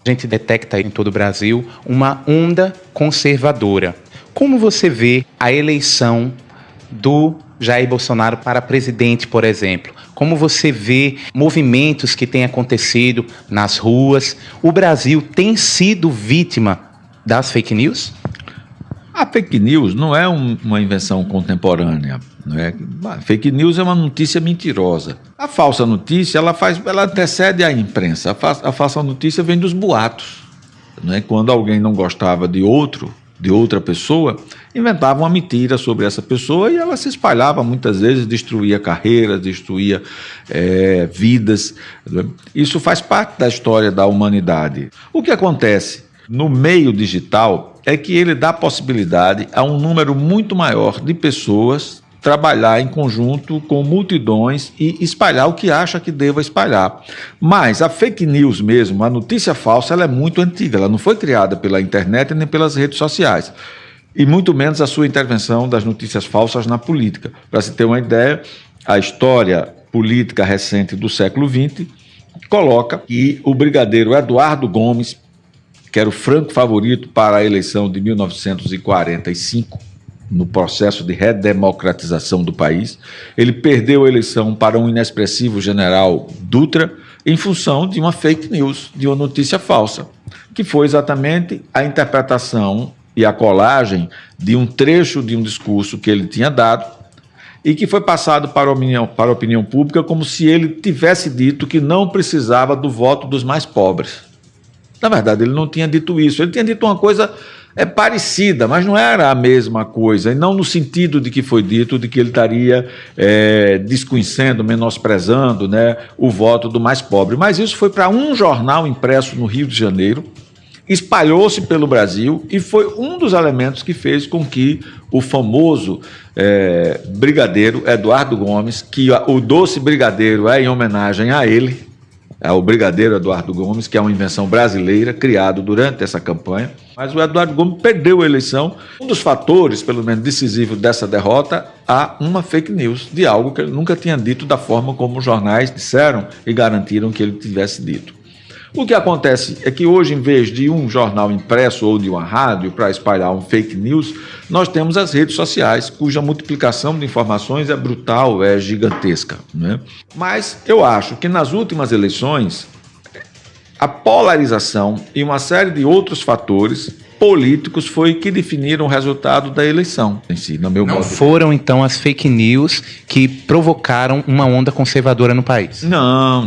A gente detecta em todo o Brasil uma onda conservadora. Como você vê a eleição do Jair Bolsonaro para presidente, por exemplo? Como você vê movimentos que têm acontecido nas ruas? O Brasil tem sido vítima das fake news? A fake news não é uma invenção contemporânea. Não é? A fake news é uma notícia mentirosa. A falsa notícia ela antecede a imprensa. A falsa notícia vem dos boatos. Não é? Quando alguém não gostava de outra pessoa, inventava uma mentira sobre essa pessoa e ela se espalhava muitas vezes, destruía carreiras, destruía vidas. Isso faz parte da história da humanidade. O que acontece no meio digital é que ele dá possibilidade a um número muito maior de pessoas trabalhar em conjunto com multidões e espalhar o que acha que deva espalhar. Mas a fake news mesmo, a notícia falsa, ela é muito antiga, ela não foi criada pela internet nem pelas redes sociais, e muito menos a sua intervenção das notícias falsas na política. Para se ter uma ideia, a história política recente do século XX coloca que o brigadeiro Eduardo Gomes, que era o franco favorito para a eleição de 1945, no processo de redemocratização do país, ele perdeu a eleição para um inexpressivo general Dutra em função de uma fake news, de uma notícia falsa, que foi exatamente a interpretação e a colagem de um trecho de um discurso que ele tinha dado e que foi passado para a opinião pública como se ele tivesse dito que não precisava do voto dos mais pobres. Na verdade, ele não tinha dito isso, ele tinha dito uma coisa parecida, mas não era a mesma coisa, e não no sentido de que foi dito, de que ele estaria desconhecendo, menosprezando, né, o voto do mais pobre. Mas isso foi para um jornal impresso no Rio de Janeiro, espalhou-se pelo Brasil e foi um dos elementos que fez com que o famoso brigadeiro Eduardo Gomes, que o doce brigadeiro é em homenagem a ele, o brigadeiro Eduardo Gomes, que é uma invenção brasileira, criado durante essa campanha. Mas o Eduardo Gomes perdeu a eleição. Um dos fatores, pelo menos decisivo dessa derrota, há uma fake news de algo que ele nunca tinha dito da forma como os jornais disseram e garantiram que ele tivesse dito. O que acontece é que hoje, em vez de um jornal impresso ou de uma rádio para espalhar um fake news, nós temos as redes sociais, cuja multiplicação de informações é brutal, é gigantesca, né? Mas eu acho que nas últimas eleições, a polarização e uma série de outros fatores políticos foi que definiram o resultado da eleição em si, no meu modo. Não foram, então, as fake news que provocaram uma onda conservadora no país? Não.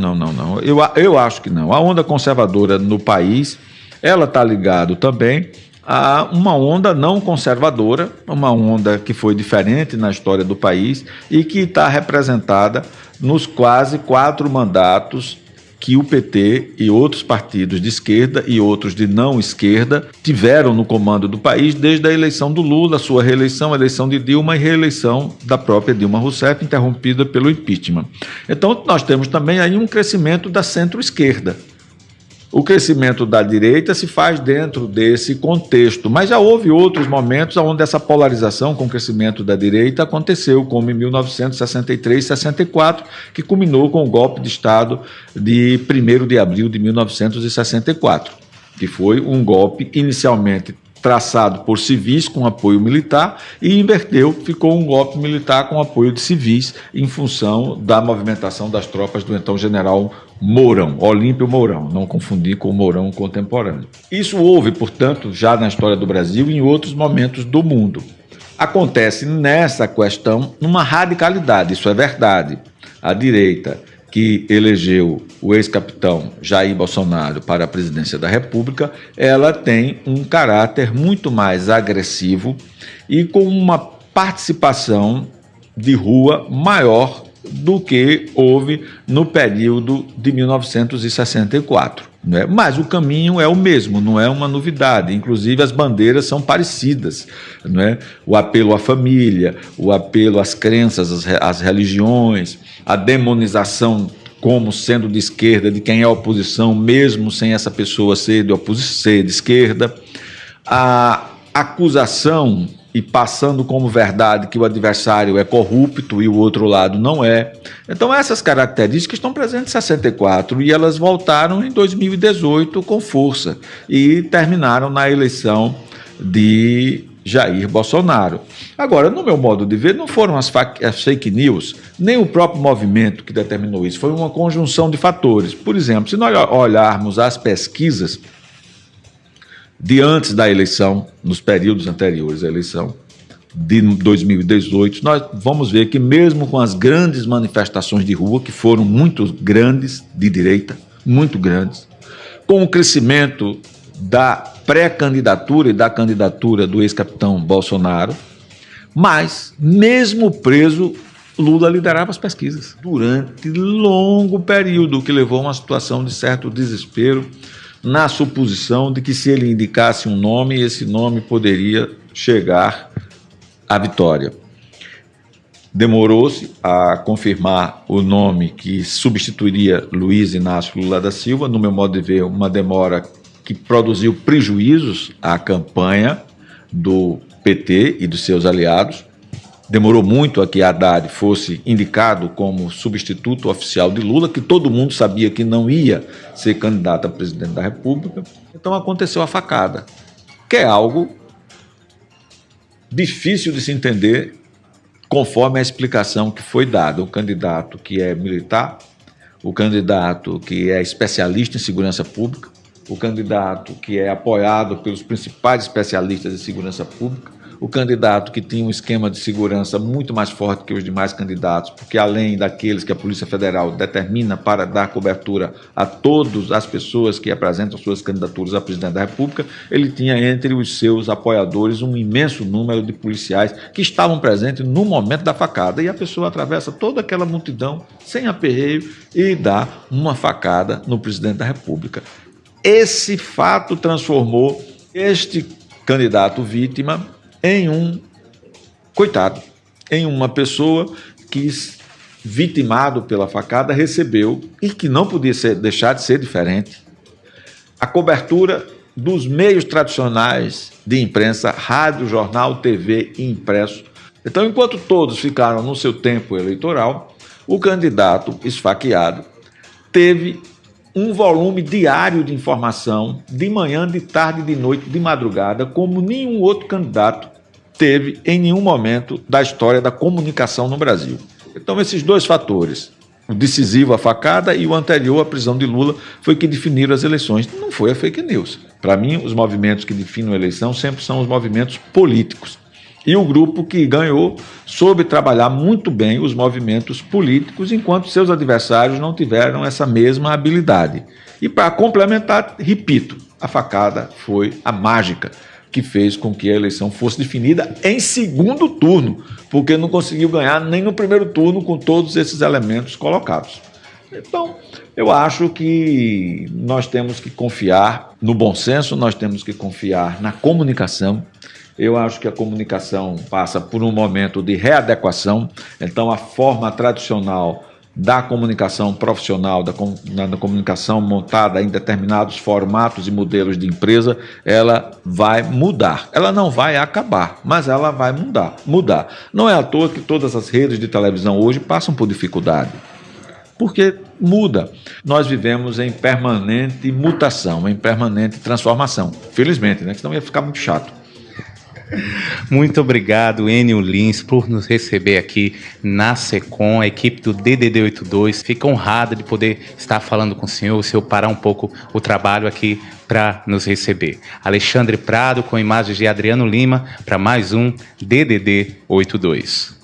Eu acho que não. A onda conservadora no país, ela está ligada também a uma onda não conservadora, uma onda que foi diferente na história do país e que está representada nos quase 4 mandatos que o PT e outros partidos de esquerda e outros de não esquerda tiveram no comando do país desde a eleição do Lula, sua reeleição, a eleição de Dilma e reeleição da própria Dilma Rousseff, interrompida pelo impeachment. Então, nós temos também aí um crescimento da centro-esquerda. O crescimento da direita se faz dentro desse contexto, mas já houve outros momentos onde essa polarização com o crescimento da direita aconteceu, como em 1963 e 64, que culminou com o golpe de Estado de 1º de abril de 1964, que foi um golpe inicialmente traçado por civis com apoio militar e inverteu, ficou um golpe militar com apoio de civis em função da movimentação das tropas do então general Mourão, Olímpio Mourão, não confundir com o Mourão contemporâneo. Isso houve, portanto, já na história do Brasil e em outros momentos do mundo. Acontece nessa questão uma radicalidade, isso é verdade. A direita, que elegeu o ex-capitão Jair Bolsonaro para a presidência da República, ela tem um caráter muito mais agressivo e com uma participação de rua maior do que houve no período de 1964. Né? Mas o caminho é o mesmo, não é uma novidade. Inclusive, as bandeiras são parecidas. Né? O apelo à família, o apelo às crenças, às religiões, a demonização como sendo de esquerda de quem é oposição, mesmo sem essa pessoa ser de esquerda, a acusação e passando como verdade que o adversário é corrupto e o outro lado não é. Então essas características estão presentes em 64 e elas voltaram em 2018 com força e terminaram na eleição de Jair Bolsonaro. Agora, no meu modo de ver, não foram as fake news, nem o próprio movimento que determinou isso, foi uma conjunção de fatores. Por exemplo, se nós olharmos as pesquisas de antes da eleição, nos períodos anteriores à eleição de 2018, nós vamos ver que mesmo com as grandes manifestações de rua, que foram muito grandes, de direita, muito grandes, com o crescimento da pré-candidatura e da candidatura do ex-capitão Bolsonaro, mas, mesmo preso, Lula liderava as pesquisas durante longo período, o que levou a uma situação de certo desespero, na suposição de que se ele indicasse um nome, esse nome poderia chegar à vitória. Demorou-se a confirmar o nome que substituiria Luiz Inácio Lula da Silva, no meu modo de ver, uma demora que produziu prejuízos à campanha do PT e dos seus aliados. Demorou muito a que Haddad fosse indicado como substituto oficial de Lula, que todo mundo sabia que não ia ser candidato a presidente da República. Então aconteceu a facada, que é algo difícil de se entender conforme a explicação que foi dada. O candidato que é militar, o candidato que é especialista em segurança pública, o candidato que é apoiado pelos principais especialistas em segurança pública, o candidato que tinha um esquema de segurança muito mais forte que os demais candidatos, porque além daqueles que a Polícia Federal determina para dar cobertura a todas as pessoas que apresentam suas candidaturas a presidente da República, ele tinha entre os seus apoiadores um imenso número de policiais que estavam presentes no momento da facada, e a pessoa atravessa toda aquela multidão sem aperreio e dá uma facada no presidente da República. Esse fato transformou este candidato vítima em um coitado, em uma pessoa que, vitimado pela facada, recebeu, e que não podia deixar de ser diferente, a cobertura dos meios tradicionais de imprensa, rádio, jornal, TV e impresso. Então, enquanto todos ficaram no seu tempo eleitoral, o candidato esfaqueado teve um volume diário de informação, de manhã, de tarde, de noite, de madrugada, como nenhum outro candidato teve em nenhum momento da história da comunicação no Brasil. Então, esses dois fatores, o decisivo, a facada, e o anterior, a prisão de Lula, foi que definiram as eleições. Não foi a fake news. Para mim, os movimentos que definem a eleição sempre são os movimentos políticos. E o grupo que ganhou soube trabalhar muito bem os movimentos políticos, enquanto seus adversários não tiveram essa mesma habilidade. E para complementar, repito, a facada foi a mágica que fez com que a eleição fosse definida em segundo turno, porque não conseguiu ganhar nem no primeiro turno com todos esses elementos colocados. Então, eu acho que nós temos que confiar no bom senso, nós temos que confiar na comunicação. Eu acho que a comunicação passa por um momento de readequação, então a forma tradicional da comunicação profissional, da comunicação montada em determinados formatos e modelos de empresa, ela vai mudar. Ela não vai acabar, mas ela vai mudar. Não é à toa que todas as redes de televisão hoje passam por dificuldade, porque muda. Nós vivemos em permanente mutação, em permanente transformação. Felizmente, né? Senão ia ficar muito chato. Muito obrigado, Enio Lins, por nos receber aqui na SECOM, a equipe do DDD 82. Fica honrada de poder estar falando com o senhor parar um pouco o trabalho aqui para nos receber. Alexandre Prado, com imagens de Adriano Lima, para mais um DDD 82.